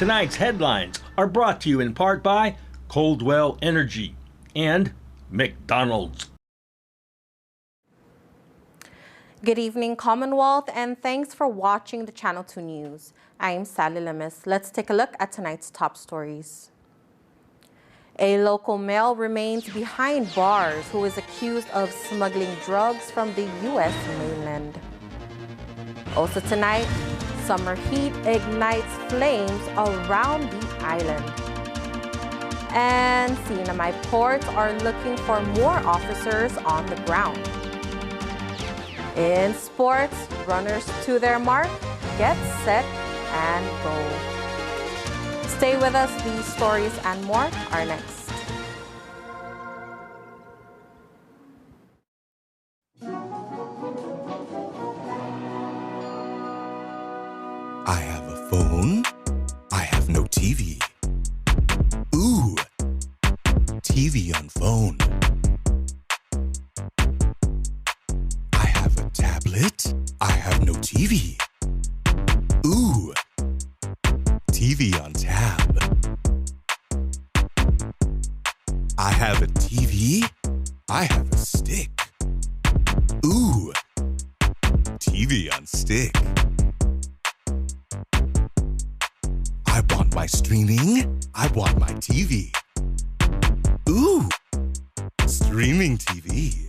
Tonight's headlines are brought to you in part by Coldwell Energy and McDonald's. Good evening, Commonwealth, and thanks for watching the Channel 2 News. I'm Sally Lemus. Let's take a look at tonight's top stories. A local male remains behind bars who is accused of smuggling drugs from the U.S. mainland. Also tonight, summer heat ignites flames around the island. And CNMI ports are looking for more officers on the ground. In sports, runners to their mark, get set, and go. Stay with us, these stories and more are next. I have a phone. I have no TV. Ooh, TV on phone. I have a tablet. I have no TV. Ooh, TV on tab. I have a TV. I have a stick. Ooh, TV on stick. I want my streaming. I want my TV. Ooh, streaming TV.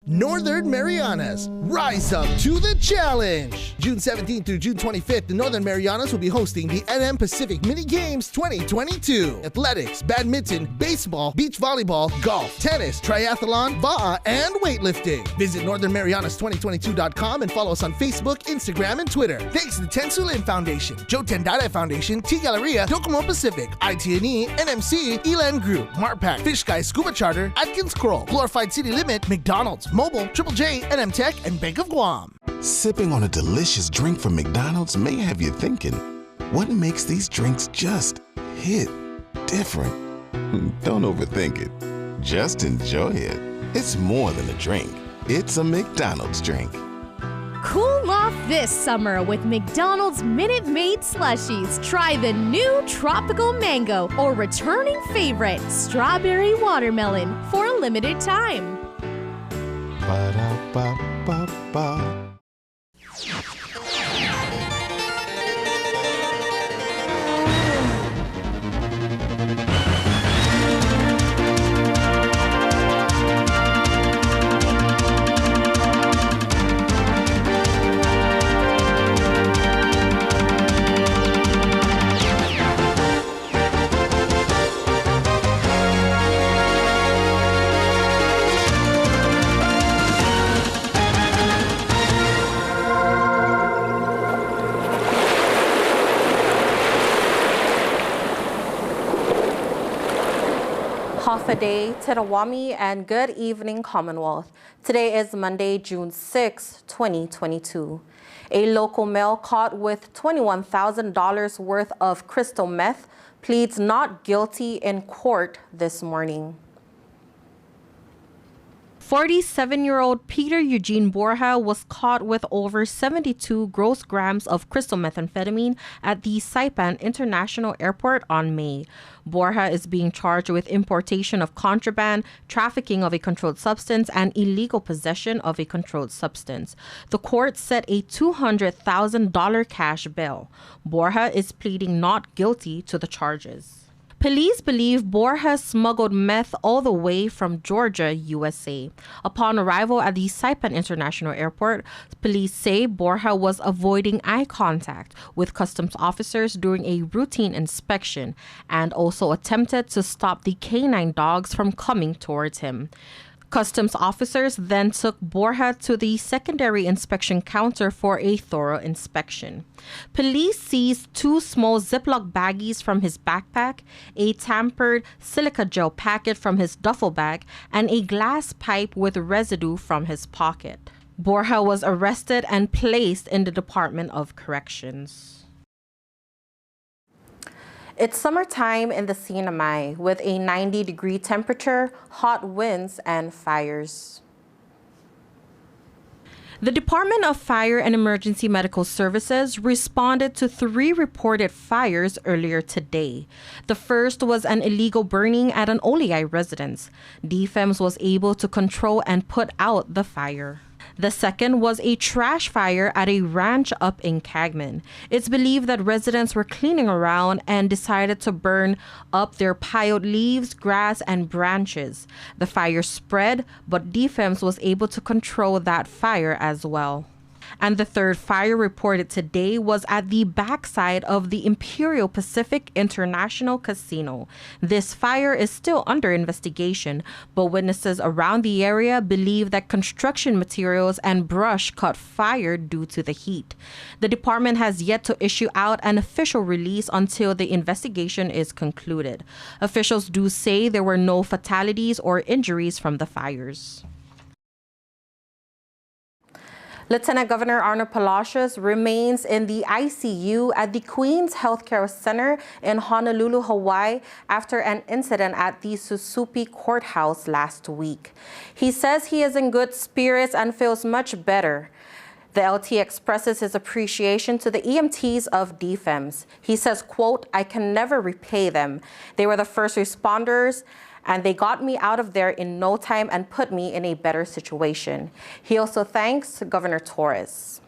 Northern Marianas, rise up to the challenge! June 17th through June 25th, the Northern Marianas will be hosting the NM Pacific Mini Games 2022. Athletics, badminton, baseball, beach volleyball, golf, tennis, triathlon, va'a, and weightlifting. Visit northernmarianas2022.com and follow us on Facebook, Instagram, and Twitter. Thanks to the Tensulim Foundation, Joe Tendada Foundation, T Galleria, Docomo Pacific, ITNE, NMC, Elan Group, Marpac, Fish Guy Scuba Charter, Atkins Kroll, Glorified City Limit, McDonald's, Mobile, Triple J, NM Tech, and Bank of Guam. Sipping on a delicious drink from McDonald's may have you thinking, what makes these drinks just hit different? Don't overthink it. Just enjoy it. It's more than a drink. It's a McDonald's drink. Cool off this summer with McDonald's Minute Maid Slushies. Try the new Tropical Mango or returning favorite, Strawberry Watermelon, for a limited time. Ba-da-ba-ba-ba. Hafaday, Tirawami, and good evening, Commonwealth. Today is Monday, June 6, 2022. A local male caught with $21,000 worth of crystal meth pleads not guilty in court this morning. 47-year-old Peter Eugene Borja was caught with over 72 gross grams of crystal methamphetamine at the Saipan International Airport on May. Borja is being charged with importation of contraband, trafficking of a controlled substance, and illegal possession of a controlled substance. The court set a $200,000 cash bail. Borja is pleading not guilty to the charges. Police believe Borja smuggled meth all the way from Georgia, USA. Upon arrival at the Saipan International Airport, police say Borja was avoiding eye contact with customs officers during a routine inspection and also attempted to stop the canine dogs from coming towards him. Customs officers then took Borja to the secondary inspection counter for a thorough inspection. Police seized 2 small Ziploc baggies from his backpack, a tampered silica gel packet from his duffel bag, and a glass pipe with residue from his pocket. Borja was arrested and placed in the Department of Corrections. It's summertime in the Sinamay with a 90-degree temperature, hot winds, and fires. The Department of Fire and Emergency Medical Services responded to 3 reported fires earlier today. The first was an illegal burning at an Oliai residence. DFEMS was able to control and put out the fire. The second was a trash fire at a ranch up in Cagman. It's believed that residents were cleaning around and decided to burn up their piled leaves, grass, and branches. The fire spread, but DFEMS was able to control that fire as well. And the third fire reported today was at the backside of the Imperial Pacific International Casino. This fire is still under investigation, but witnesses around the area believe that construction materials and brush caught fire due to the heat. The department has yet to issue out an official release until the investigation is concluded. Officials do say there were no fatalities or injuries from the fires. Lieutenant Governor Arnold Palacios remains in the ICU at the Queens Healthcare Center in Honolulu, Hawaii, after an incident at the Susupi Courthouse last week. He says he is in good spirits and feels much better. The LT expresses his appreciation to the EMTs of DFEMS. He says, quote, "I can never repay them. They were the first responders, and they got me out of there in no time and put me in a better situation." He also thanks Governor Torres.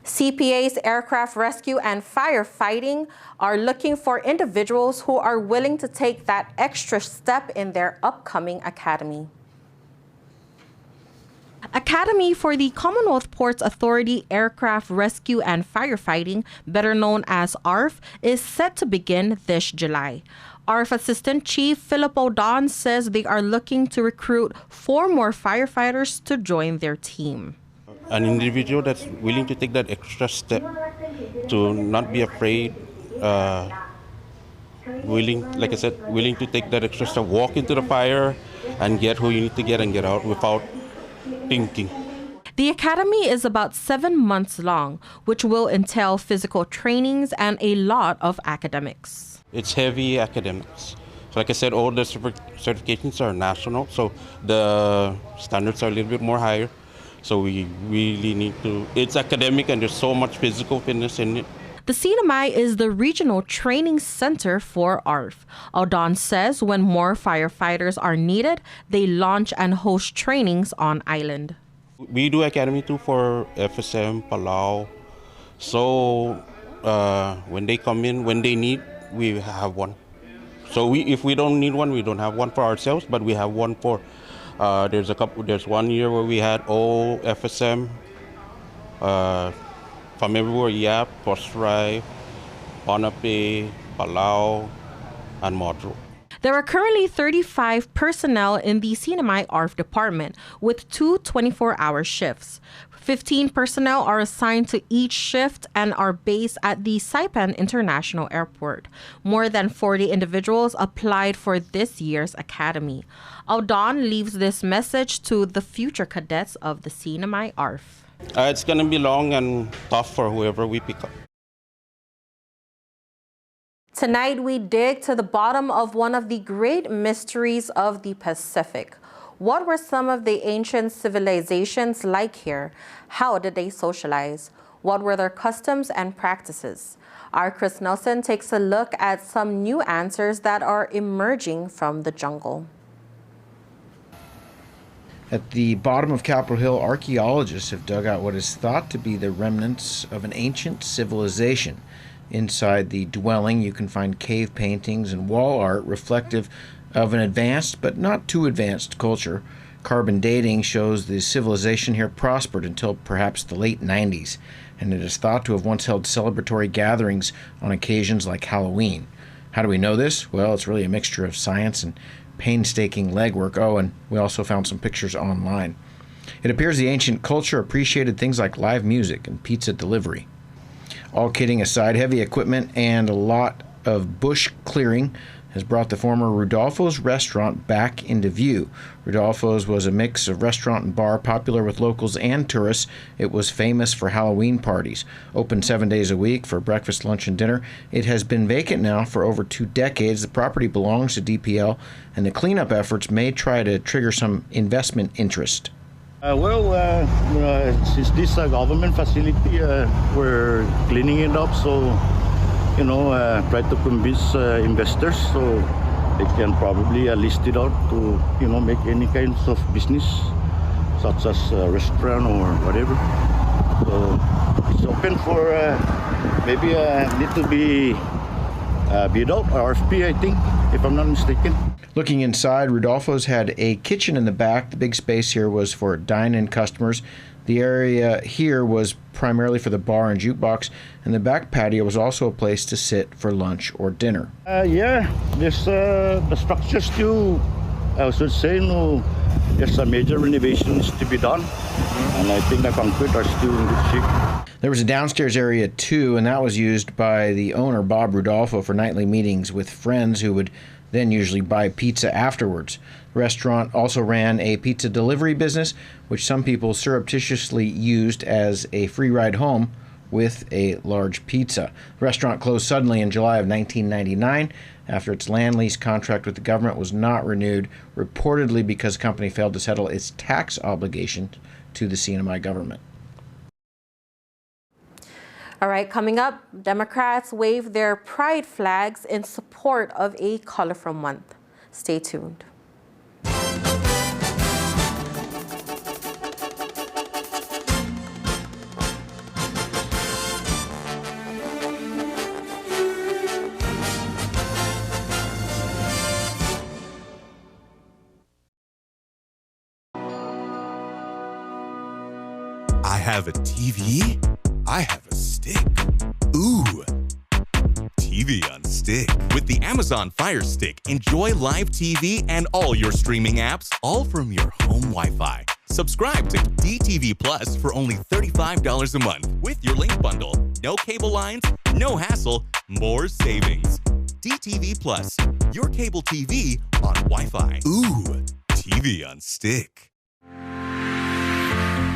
CPA's Aircraft Rescue and Firefighting are looking for individuals who are willing to take that extra step in their upcoming academy. Academy for the Commonwealth Ports Authority Aircraft Rescue and Firefighting, better known as ARF, is set to begin this July. ARF Assistant Chief Philip O'Don says they are looking to recruit 4 more firefighters to join their team. An individual that's willing to take that extra step, to not be afraid, like I said, willing to take that extra step, walk into the fire and get who you need to get and get out without thinking. The academy is about 7 months long, which will entail physical trainings and a lot of academics. It's heavy academics. So like I said, all the certifications are national, so the standards are a little bit more higher. So we really need to, it's academic and there's so much physical fitness in it. The CNMI is the regional training center for ARF. O'Don says when more firefighters are needed, they launch and host trainings on island. We do academy too for FSM, Palau. So when they come in, when they need, we have one. So if we don't need one, we don't have one for ourselves, but we have one for, there's 1 year where we had all FSM, from everywhere, Yap, Postrai, Ponape, Palau, and Modro. There are currently 35 personnel in the CNMI ARF department with 2 24-hour shifts. 15 personnel are assigned to each shift and are based at the Saipan International Airport. More than 40 individuals applied for this year's academy. O'Don leaves this message to the future cadets of the CNMI ARF. It's going to be long and tough for whoever we pick up. Tonight, we dig to the bottom of one of the great mysteries of the Pacific. What were some of the ancient civilizations like here? How did they socialize? What were their customs and practices? Our Chris Nelson takes a look at some new answers that are emerging from the jungle. At the bottom of Capitol Hill, archaeologists have dug out what is thought to be the remnants of an ancient civilization. Inside the dwelling, you can find cave paintings and wall art reflective of an advanced but not too advanced culture. Carbon dating shows the civilization here prospered until perhaps the late 90s, and it is thought to have once held celebratory gatherings on occasions like Halloween. How do we know this? Well, it's really a mixture of science and painstaking legwork. Oh, and we also found some pictures online. It appears the ancient culture appreciated things like live music and pizza delivery. All kidding aside, heavy equipment and a lot of bush clearing has brought the former Rudolfo's restaurant back into view. Rudolfo's was a mix of restaurant and bar, popular with locals and tourists. It was famous for Halloween parties. Open 7 days a week for breakfast, lunch, and dinner. It has been vacant now for over 2 decades. The property belongs to DPL, and the cleanup efforts may try to trigger some investment interest. Since this government facility, we're cleaning it up, so try to convince investors so they can probably list it out to make any kinds of business, such as a restaurant or whatever. So it's open for maybe need to be bid out, RFP, I think, if I'm not mistaken. Looking inside, Rudolfo's had a kitchen in the back. The big space here was for dine-in customers. The area here was primarily for the bar and jukebox, and the back patio was also a place to sit for lunch or dinner. There's the structure still, I should say, there's some major renovations to be done, and I think the concrete are still in good shape. There was a downstairs area too, and that was used by the owner, Bob Rudolfo, for nightly meetings with friends who would then usually buy pizza afterwards. The restaurant also ran a pizza delivery business, which some people surreptitiously used as a free ride home with a large pizza. The restaurant closed suddenly in July of 1999 after its land lease contract with the government was not renewed, reportedly because the company failed to settle its tax obligation to the CNMI government. All right, coming up, Democrats wave their pride flags in support of a colorful month. Stay tuned. I have a TV. I have a stick. Ooh, TV on stick. With the Amazon Fire Stick, enjoy live TV and all your streaming apps, all from your home Wi-Fi. Subscribe to DTV Plus for only $35 a month with your link bundle. No cable lines, no hassle, more savings. DTV Plus, your cable TV on Wi-Fi. Ooh, TV on stick.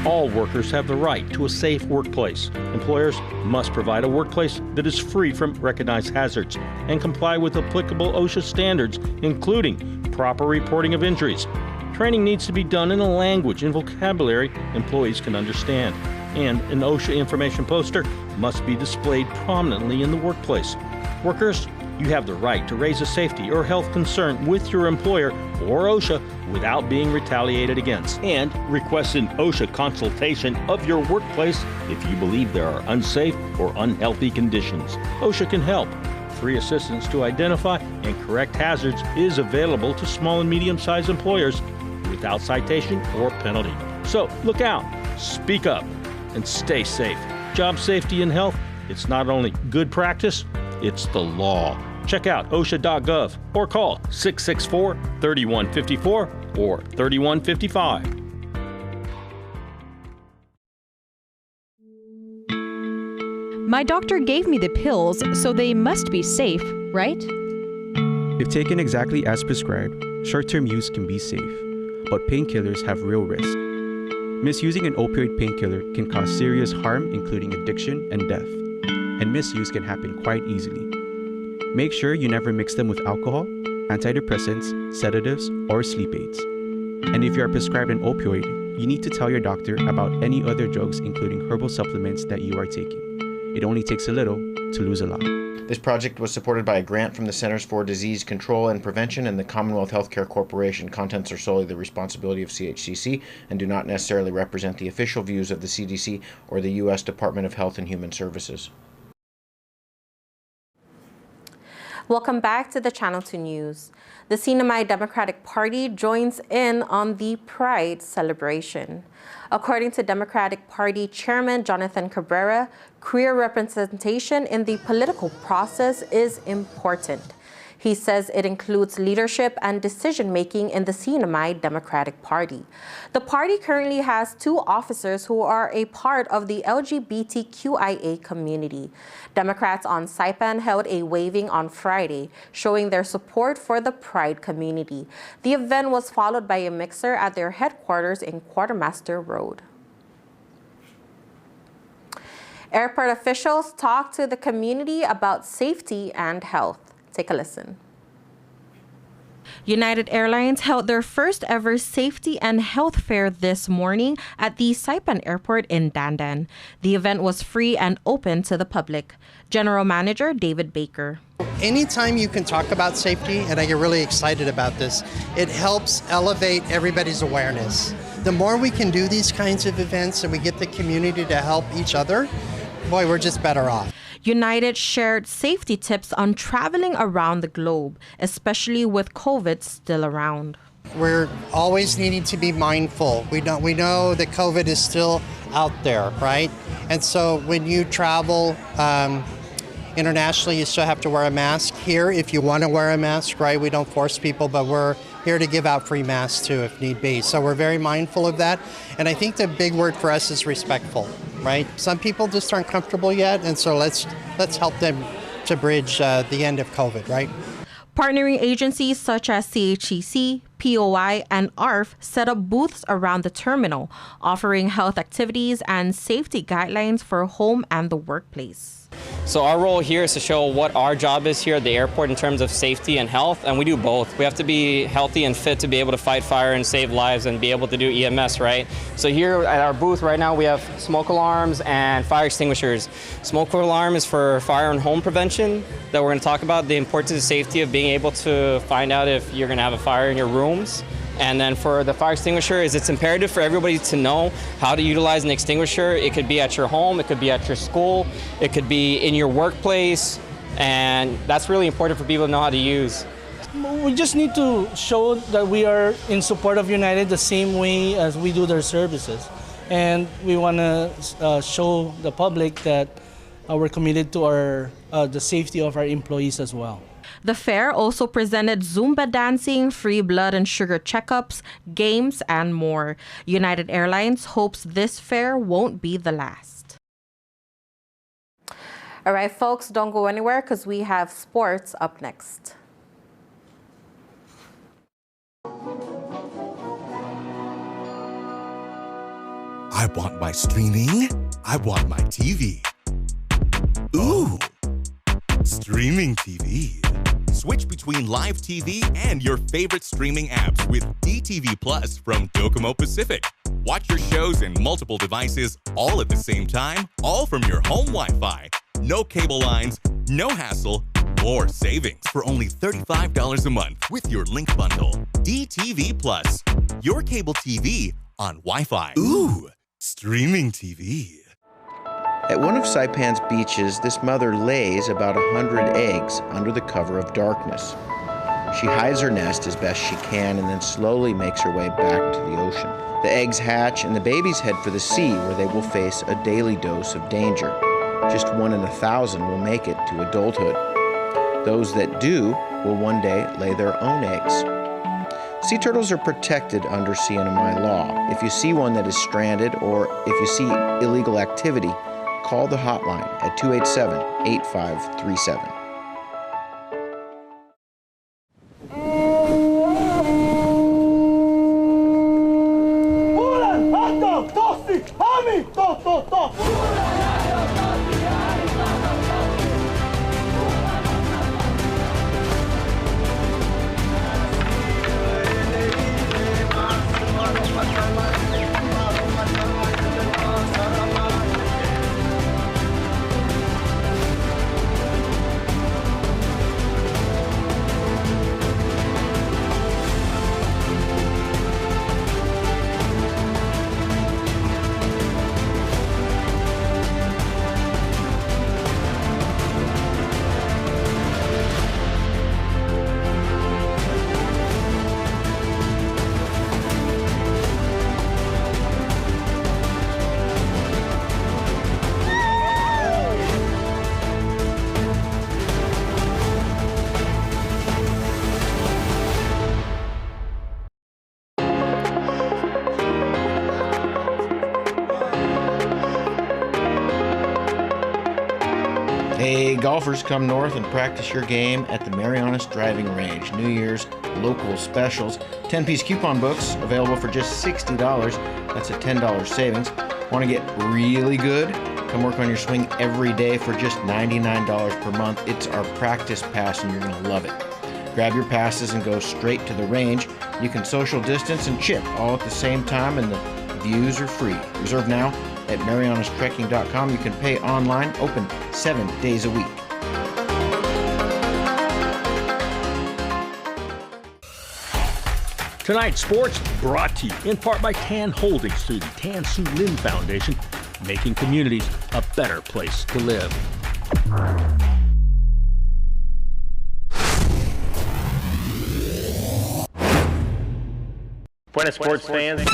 All workers have the right to a safe workplace. Employers must provide a workplace that is free from recognized hazards and comply with applicable OSHA standards, including proper reporting of injuries. Training needs to be done in a language and vocabulary employees can understand, and an OSHA information poster must be displayed prominently in the workplace. Workers, you have the right to raise a safety or health concern with your employer or OSHA without being retaliated against, and request an OSHA consultation of your workplace if you believe there are unsafe or unhealthy conditions. OSHA can help. Free assistance to identify and correct hazards is available to small and medium-sized employers without citation or penalty. So look out, speak up, and stay safe. Job safety and health, it's not only good practice, it's the law. Check out OSHA.gov or call 664-3154 or 3155. My doctor gave me the pills, so they must be safe, right? If taken exactly as prescribed, short-term use can be safe, but painkillers have real risk. Misusing an opioid painkiller can cause serious harm, including addiction and death, and misuse can happen quite easily. Make sure you never mix them with alcohol, antidepressants, sedatives, or sleep aids. And if you are prescribed an opioid, you need to tell your doctor about any other drugs, including herbal supplements that you are taking. It only takes a little to lose a lot. This project was supported by a grant from the Centers for Disease Control and Prevention and the Commonwealth Healthcare Corporation. Contents are solely the responsibility of CHCC and do not necessarily represent the official views of the CDC or the U.S. Department of Health and Human Services. Welcome back to the Channel 2 News. The CNMI Democratic Party joins in on the Pride celebration. According to Democratic Party Chairman Jonathan Cabrera, queer representation in the political process is important. He says it includes leadership and decision-making in the CNMI Democratic Party. The party currently has 2 officers who are a part of the LGBTQIA community. Democrats on Saipan held a waving on Friday, showing their support for the Pride community. The event was followed by a mixer at their headquarters in Quartermaster Road. Airport officials talked to the community about safety and health. Take a listen. United Airlines held their first ever safety and health fair this morning at the Saipan Airport in Dandan. The event was free and open to the public. General Manager David Baker. Anytime you can talk about safety, and I get really excited about this, it helps elevate everybody's awareness. The more we can do these kinds of events and we get the community to help each other, boy, we're just better off. United shared safety tips on traveling around the globe, especially with COVID still around. We're always needing to be mindful. We know that COVID is still out there, right? And so when you travel internationally, you still have to wear a mask. Here, if you want to wear a mask, right, we don't force people, but we're here to give out free masks too if need be. So we're very mindful of that. And I think the big word for us is respectful, right? Some people just aren't comfortable yet, and so let's help them to bridge the end of COVID, right? Partnering agencies such as CHEC, POI, and ARF set up booths around the terminal, offering health activities and safety guidelines for home and the workplace. So our role here is to show what our job is here at the airport in terms of safety and health, and we do both. We have to be healthy and fit to be able to fight fire and save lives and be able to do EMS, right? So here at our booth right now, we have smoke alarms and fire extinguishers. Smoke alarm is for fire and home prevention that we're going to talk about, the importance of safety of being able to find out if you're going to have a fire in your rooms. And then for the fire extinguisher, it's imperative for everybody to know how to utilize an extinguisher. It could be at your home, it could be at your school, it could be in your workplace, and that's really important for people to know how to use. We just need to show that we are in support of United the same way as we do their services. And we want to show the public that we're committed to the safety of our employees as well. The fair also presented Zumba dancing, free blood and sugar checkups, games, and more. United Airlines hopes this fair won't be the last. All right, folks, don't go anywhere because we have sports up next. I want my streaming. I want my TV. Ooh, streaming TV. Switch between live TV and your favorite streaming apps with DTV Plus from Docomo Pacific. Watch your shows in multiple devices all at the same time, all from your home Wi-Fi. No cable lines, no hassle, more savings for only $35 a month with your link bundle. DTV Plus, your cable TV on Wi-Fi. Ooh, streaming TV. At one of Saipan's beaches, this mother lays about 100 eggs under the cover of darkness. She hides her nest as best she can and then slowly makes her way back to the ocean. The eggs hatch and the babies head for the sea, where they will face a daily dose of danger. Just 1 in 1,000 will make it to adulthood. Those that do will one day lay their own eggs. Sea turtles are protected under CNMI law. If you see one that is stranded or if you see illegal activity, call the hotline at 287-8537. Hey, golfers, come north and practice your game at the Marianas Driving Range. New Year's local specials. 10-piece coupon books available for just $60. That's a $10 savings. Want to get really good? Come work on your swing every day for just $99 per month. It's our practice pass and you're going to love it. Grab your passes and go straight to the range. You can social distance and chip all at the same time, and the views are free. Reserve now at marianastrekking.com. You can pay online, open 7 days a week. Tonight's sports brought to you in part by Tan Holdings through the Tan Su Lin Foundation, making communities a better place to live. Buenas sports fans.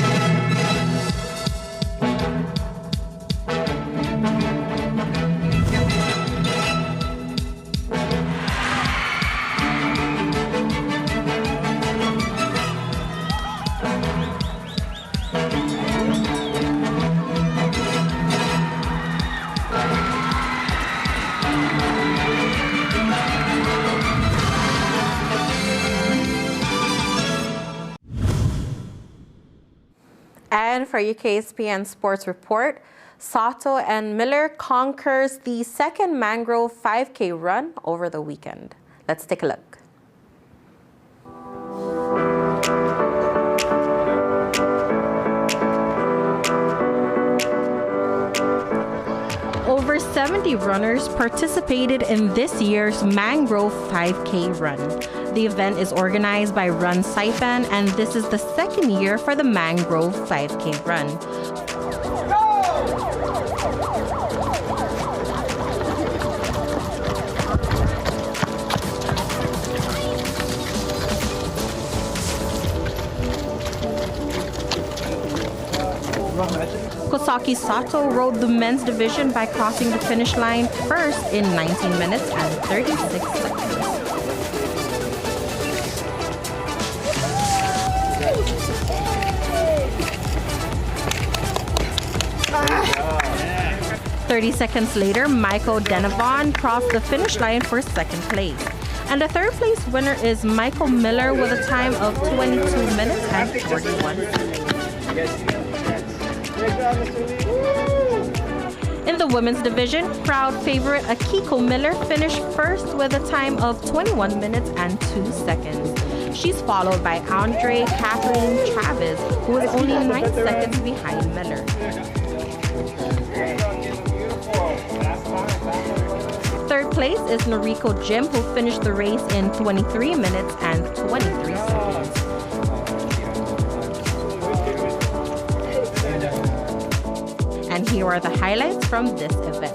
And for your KSPN Sports Report, Sato and Miller conquers the second Mangrove 5K run over the weekend. Let's take a look. Over 70 runners participated in this year's Mangrove 5K run. The event is organized by Run Saipan, and this is the second year for the Mangrove 5K run. Kosaki Sato rode the men's division by crossing the finish line first in 19 minutes and 36 seconds. Ah. 30 seconds later, Michael Denavon crossed the finish line for second place. And the third place winner is Michael Miller with a time of 22 minutes and 41 seconds. In the women's division, crowd favorite Akiko Miller finished first with a time of 21 minutes and 2 seconds. She's followed by Andre Kathleen Chavez, who is only 9 seconds behind Miller. Third place is Noriko Jim, who finished the race in 23 minutes and 23 seconds. And here are the highlights from this event.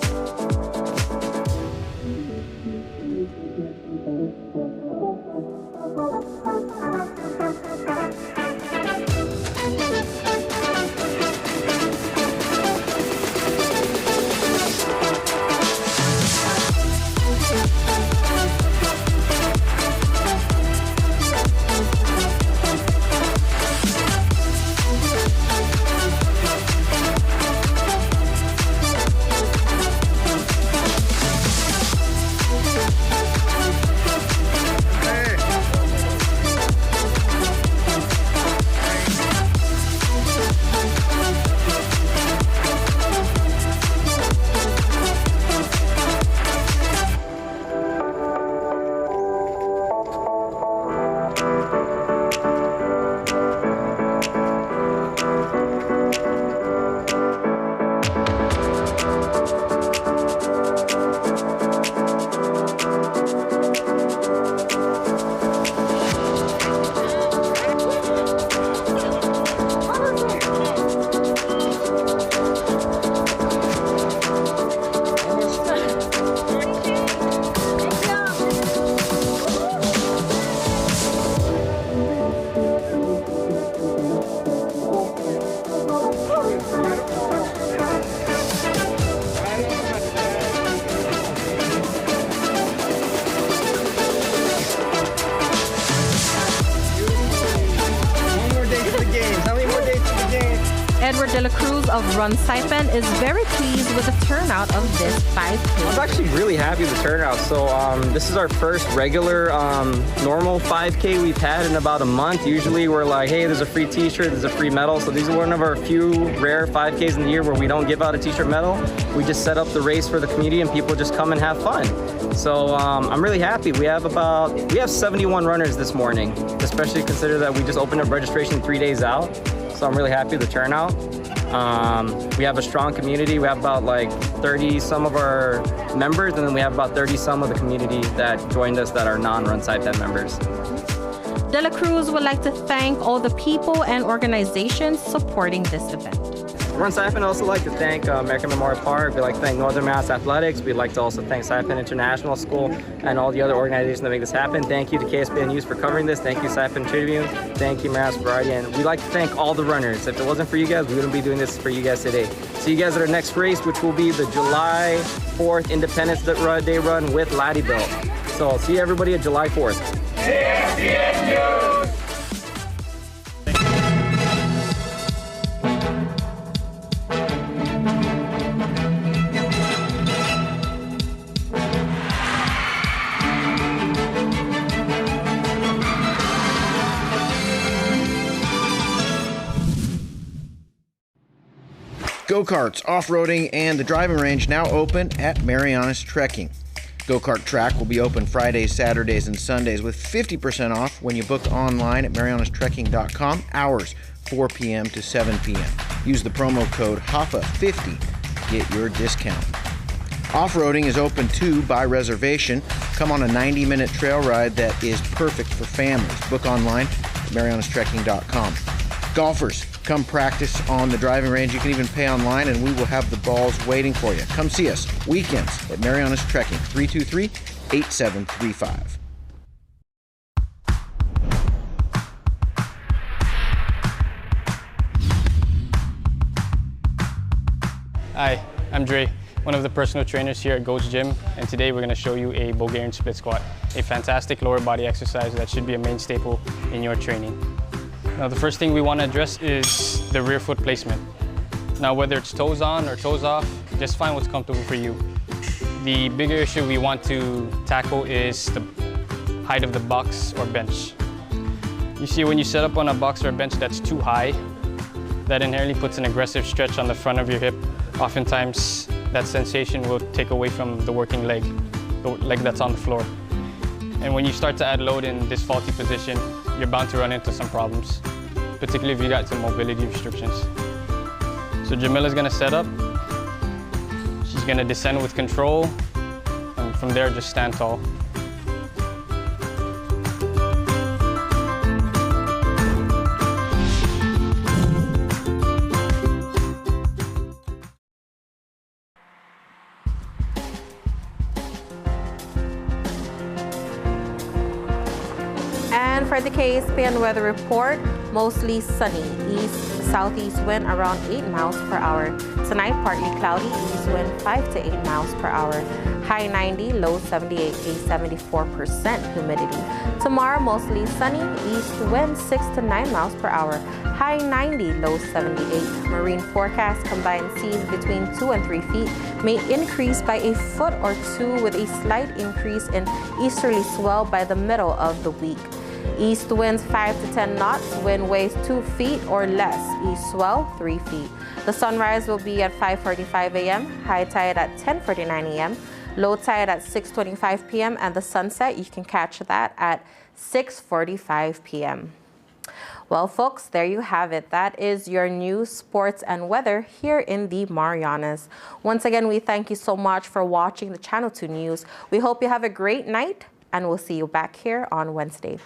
De La Cruz of Run Saipan is very pleased with the turnout of this 5K. I'm actually really happy with the turnout. So this is our first regular normal 5K we've had in about a month. Usually we're like, hey, there's a free t-shirt, there's a free medal. So these are one of our few rare 5Ks in the year where we don't give out a t-shirt medal. We just set up the race for the community and people just come and have fun. So I'm really happy. We have 71 runners this morning, especially consider that we just opened up registration 3 days out. So I'm really happy with the turnout. We have a strong community. We have about like 30 some of our members, and then we have about 30 some of the community that joined us that are non-Run Saipan members. De La Cruz would like to thank all the people and organizations supporting this event. Run Saipan would also like to thank American Memorial Park. We'd like to thank Northern Mass Athletics. We'd like to also thank Saipan International School and all the other organizations that make this happen. Thank you to KSPN2 for covering this. Thank you, Saipan Tribune. Thank you, Maras Variety. And we'd like to thank all the runners. If it wasn't for you guys, we wouldn't be doing this for you guys today. See you guys at our next race, which will be the July 4th Independence Day run with Laddie Belt. So I'll see everybody at July 4th. KSPN2! Go-karts, off-roading, and the driving range now open at Marianas Trekking. Go-kart track will be open Fridays, Saturdays, and Sundays with 50% off when you book online at marianastrekking.com, hours 4 p.m. to 7 p.m. Use the promo code HAFA50 to get your discount. Off-roading is open too by reservation. Come on a 90-minute trail ride that is perfect for families. Book online at marianastrekking.com. Golfers, come practice on the driving range. You can even pay online, and we will have the balls waiting for you. Come see us weekends at Marianas Trekking, 323-8735. Hi, I'm Dre, one of the personal trainers here at Goats Gym, and today we're going to show you a Bulgarian split squat, a fantastic lower body exercise that should be a main staple in your training. Now the first thing we want to address is the rear foot placement. Now whether it's toes on or toes off, just find what's comfortable for you. The bigger issue we want to tackle is the height of the box or bench. You see, when you set up on a box or a bench that's too high, that inherently puts an aggressive stretch on the front of your hip. Oftentimes that sensation will take away from the working leg, the leg that's on the floor. And when you start to add load in this faulty position, you're bound to run into some problems, particularly if you got some mobility restrictions. So Jamila's gonna set up, she's gonna descend with control, and from there just stand tall. And for the KSPN weather report, mostly sunny, east-southeast wind around 8 miles per hour. Tonight, partly cloudy, east wind 5 to 8 miles per hour. High 90, low 78, a 74% humidity. Tomorrow, mostly sunny, east wind 6 to 9 miles per hour. High 90, low 78. Marine forecast combined seas between 2 and 3 feet may increase by a foot or two with a slight increase in easterly swell by the middle of the week. East winds 5 to 10 knots, wind waves 2 feet or less, east swell 3 feet. The sunrise will be at 5:45 a.m., high tide at 10:49 a.m., low tide at 6:25 p.m., and the sunset, you can catch that at 6:45 p.m. Well, folks, there you have it. That is your news, sports, and weather here in the Marianas. Once again, we thank you so much for watching the Channel 2 News. We hope you have a great night, and we'll see you back here on Wednesday.